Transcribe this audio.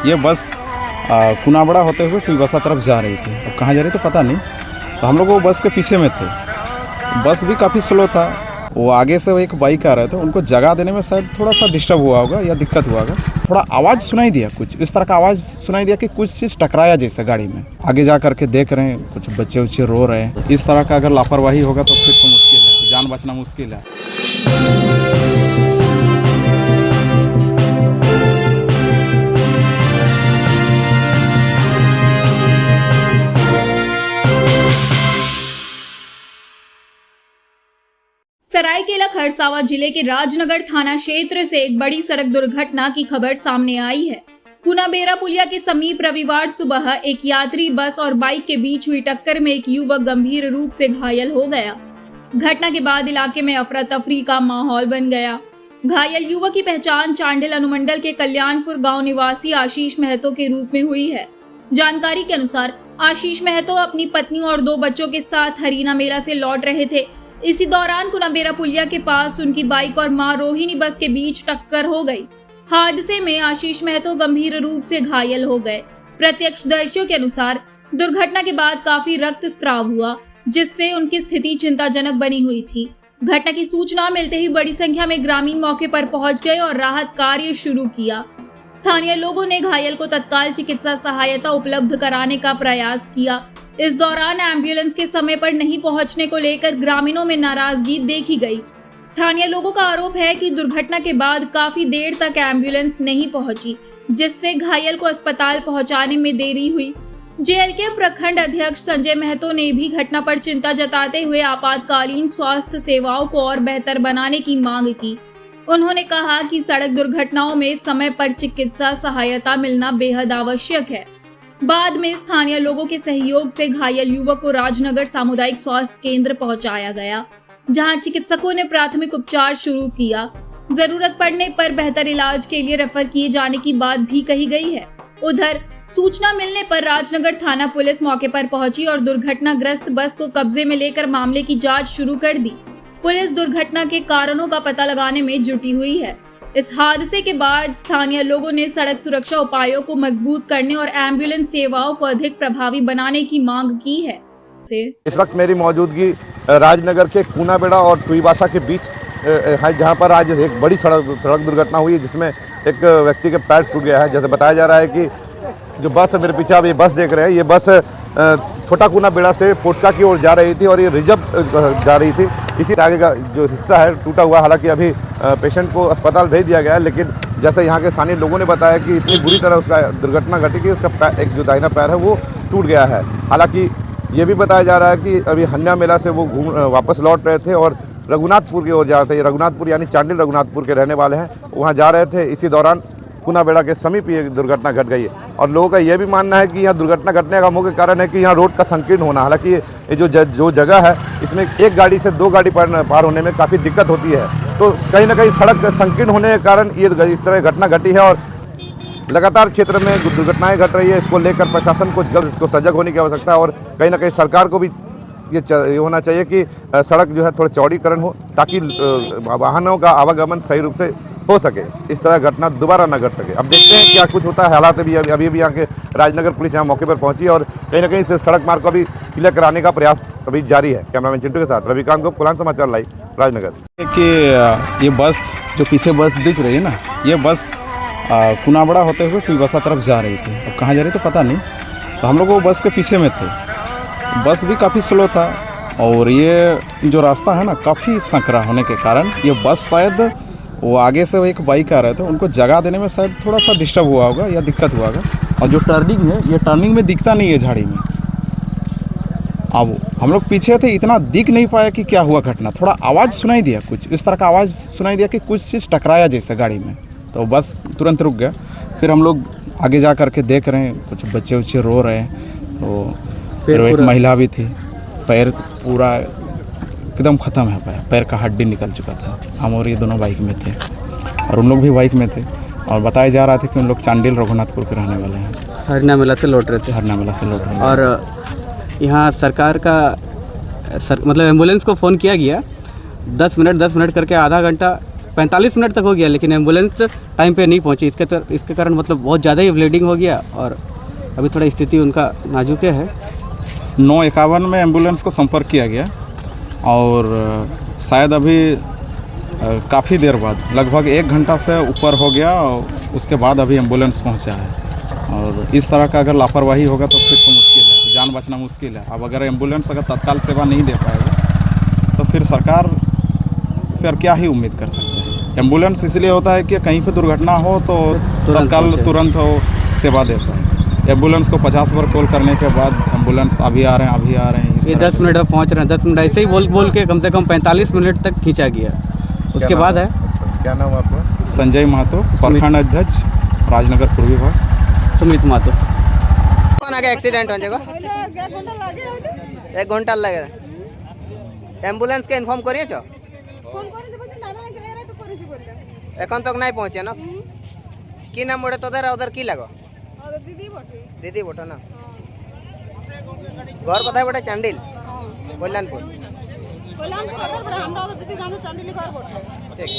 ये बस कुनाबड़ा होते हुए टुईवासा तरफ जा रही थी। अब कहाँ जा रही थी पता नहीं। तो हम लोग वो बस के पीछे में थे। बस भी काफ़ी स्लो था। वो आगे से एक बाइक आ रहे थे, उनको जगह देने में शायद थोड़ा सा डिस्टर्ब हुआ होगा या दिक्कत हुआ होगा। थोड़ा आवाज़ सुनाई दिया, कुछ इस तरह का आवाज़ सुनाई दिया कि कुछ चीज़ टकराया जैसे गाड़ी में। आगे जा करके देख रहे हैं, कुछ बच्चे उच्चे रो रहे हैं। इस तरह का अगर लापरवाही होगा तो फिर तो मुश्किल है, तो जान बचना मुश्किल है। सरायकेला खरसावां जिले के राजनगर थाना क्षेत्र से एक बड़ी सड़क दुर्घटना की खबर सामने आई है। कुनाबेरा पुलिया के समीप रविवार सुबह एक यात्री बस और बाइक के बीच हुई टक्कर में एक युवक गंभीर रूप से घायल हो गया। घटना के बाद इलाके में अफरा तफरी का माहौल बन गया। घायल युवक की पहचान चांडिल अनुमंडल के कल्याणपुर गाँव निवासी आशीष महतो के रूप में हुई है। जानकारी के अनुसार आशीष महतो अपनी पत्नी और 2 बच्चों के साथ हरीना मेला से लौट रहे थे। इसी दौरान कुनाबेरा पुलिया के पास उनकी बाइक और मां रोहिणी बस के बीच टक्कर हो गई। हादसे में आशीष महतो गंभीर रूप से घायल हो गए। प्रत्यक्षदर्शियों के अनुसार दुर्घटना के बाद काफी रक्तस्राव हुआ, जिससे उनकी स्थिति चिंताजनक बनी हुई थी। घटना की सूचना मिलते ही बड़ी संख्या में ग्रामीण मौके पर पहुंच गए और राहत कार्य शुरू किया। स्थानीय लोगों ने घायल को तत्काल चिकित्सा सहायता उपलब्ध कराने का प्रयास किया। इस दौरान एम्बुलेंस के समय पर नहीं पहुंचने को लेकर ग्रामीणों में नाराजगी देखी गई। स्थानीय लोगों का आरोप है कि दुर्घटना के बाद काफी देर तक एम्बुलेंस नहीं पहुंची, जिससे घायल को अस्पताल पहुंचाने में देरी हुई। जेएलके प्रखंड अध्यक्ष संजय महतो ने भी घटना पर चिंता जताते हुए आपातकालीन स्वास्थ्य सेवाओं को और बेहतर बनाने की मांग की। उन्होंने कहा कि सड़क दुर्घटनाओं में समय पर चिकित्सा सहायता मिलना बेहद आवश्यक है। बाद में स्थानीय लोगों के सहयोग से घायल युवक को राजनगर सामुदायिक स्वास्थ्य केंद्र पहुंचाया गया, जहां चिकित्सकों ने प्राथमिक उपचार शुरू किया। जरूरत पड़ने पर बेहतर इलाज के लिए रेफर किए जाने की बात भी कही गई है। उधर सूचना मिलने पर राजनगर थाना पुलिस मौके पर पहुंची और दुर्घटनाग्रस्त बस को कब्जे में लेकर मामले की जांच शुरू कर दी। पुलिस दुर्घटना के कारणों का पता लगाने में जुटी हुई है। इस हादसे के बाद स्थानीय लोगों ने सड़क सुरक्षा उपायों को मजबूत करने और एम्बुलेंस सेवाओं को अधिक प्रभावी बनाने की मांग की है। इस वक्त मेरी मौजूदगी राजनगर के कुनाबेड़ा और टुईवासा के बीच है, जहां पर आज एक बड़ी सड़क दुर्घटना हुई, जिसमें एक व्यक्ति के पैर टूट गया है। जैसे बताया जा रहा है कि जो बस मेरे पीछे आप ये बस देख रहे हैं, ये बस छोटा कुनाबेड़ा से पोटका की ओर जा रही थी और ये रिजर्व जा रही थी। इसी आगे का जो हिस्सा है टूटा हुआ। हालांकि अभी पेशेंट को अस्पताल भेज दिया गया है, लेकिन जैसे यहाँ के स्थानीय लोगों ने बताया कि इतनी बुरी तरह उसका दुर्घटना घटी कि उसका एक जो दाहिना पैर है वो टूट गया है। हालांकि ये भी बताया जा रहा है कि अभी हन्या मेला से वो वापस लौट रहे थे और रघुनाथपुर की ओर जा रहे थे। रघुनाथपुर यानी चांडिल रघुनाथपुर के रहने वाले हैं, वहाँ जा रहे थे। इसी दौरान कुनाबेड़ा के समीप ये दुर्घटना घट गई है और लोगों का यह भी मानना है कि यहाँ दुर्घटना घटने का मुख्य कारण है कि यहाँ रोड का संकीर्ण होना। हालांकि ये जो जगह है, इसमें एक गाड़ी से 2 गाड़ी पार होने में काफ़ी दिक्कत होती है। तो कहीं ना कहीं सड़क संकीर्ण होने के कारण ये इस तरह घटना घटी है और लगातार क्षेत्र में दुर्घटनाएं घट रही है। इसको लेकर प्रशासन को जल्द इसको सजग होने की आवश्यकता है और कहीं ना कहीं सरकार को भी ये होना चाहिए कि सड़क जो है थोड़ा चौड़ीकरण हो, ताकि वाहनों का आवागमन सही रूप से हो सके, इस तरह घटना दोबारा न घट सके। अब देखते हैं क्या कुछ होता है। हालात अभी भी यहाँ के राजनगर पुलिस यहाँ मौके पर पहुंची और कहीं ना कहीं इस सड़क मार्ग को अभी क्लियर कराने का प्रयास अभी जारी है। कैमरामैन चिंटू के साथ रविकांत को कोलान समाचार लाइव राजनगर। कि ये बस जो पीछे बस दिख रही है ना, ये बस कुनाबड़ा होते हुए टुईवासा तरफ जा रही थी। अब कहाँ जा रही थी पता नहीं। तो हम लोग वो बस के पीछे में थे। बस भी काफ़ी स्लो था और ये जो रास्ता है ना काफ़ी संकरा होने के कारण ये बस शायद वो आगे से एक बाइक आ रहे थे, उनको जगह देने में शायद थोड़ा सा डिस्टर्ब हुआ होगा या दिक्कत हुआ होगा। और जो टर्निंग है, ये टर्निंग में दिखता नहीं है झाड़ी में। अब हम लोग पीछे थे, इतना दिख नहीं पाया कि क्या हुआ घटना। थोड़ा आवाज़ सुनाई दिया, कुछ इस तरह का आवाज़ सुनाई दिया कि कुछ चीज़ टकराया जैसे गाड़ी में। तो बस तुरंत रुक गया। फिर हम लोग आगे जा करके देख रहे हैं, कुछ बच्चे उच्चे रो रहे हैं। तो फिर एक महिला भी थी, पैर पूरा एकदम ख़त्म है, पैर का हड्डी निकल चुका था। हम और ये दोनों बाइक में थे और उन लोग भी बाइक में थे और बताया जा रहा था कि उन लोग चांडिल रघुनाथपुर के रहने वाले हैं। हरना मेला से लौट रहे थे। हरना मेला से लौट रहे थे। और यहाँ सरकार का मतलब एम्बुलेंस को फ़ोन किया गया, 10 मिनट करके आधा घंटा 45 मिनट तक हो गया, लेकिन एम्बुलेंस टाइम पे नहीं पहुंची। इसके कारण मतलब बहुत ज़्यादा ही ब्लीडिंग हो गया और अभी थोड़ा स्थिति उनका नाजुक है। 9:51 में एम्बुलेंस को संपर्क किया गया और शायद अभी काफ़ी देर बाद, लगभग 1 घंटा से ऊपर हो गया और उसके बाद अभी एम्बुलेंस पहुंचा है। और इस तरह का अगर लापरवाही होगा तो फिर तो मुश्किल है, जान बचना मुश्किल है। अब अगर एम्बुलेंस अगर तत्काल सेवा नहीं दे पाएगा तो फिर सरकार फिर क्या ही उम्मीद कर सकते हैं। एम्बुलेंस इसलिए होता है कि कहीं पे दुर्घटना हो तो तत्काल तुरंत हो सेवा देता है। एम्बुलेंस को 50 बार कॉल करने के बाद एम्बुलेंस अभी आ रहे हैं, अभी आ रहे हैं, इस ये तरह 10 मिनट में पहुंच रहे हैं। 10 मिनट ऐसे ही बोल के कम से कम 45 मिनट तक खींचा गया। उसके बाद है क्या नाम है आपका? संजय महतो, प्रखंड अध्यक्ष, राजनगर पूर्वी भाग। सुमित महतो। कौन आगे एक्सीडेंट हो जाएगा? 1 घंटा लगे। एम्बुलेंस के इन्फॉर्म करिए छो? এখন तक नहीं पहुंचे ना? की नाम बोले तो उधर की लगो? दीदी बोटो ना। घर कथा बोटे चांडिल कल्याणपुर। कल्याणपुर, हमरा दीदी चांडिल घर बोटे। ठीक।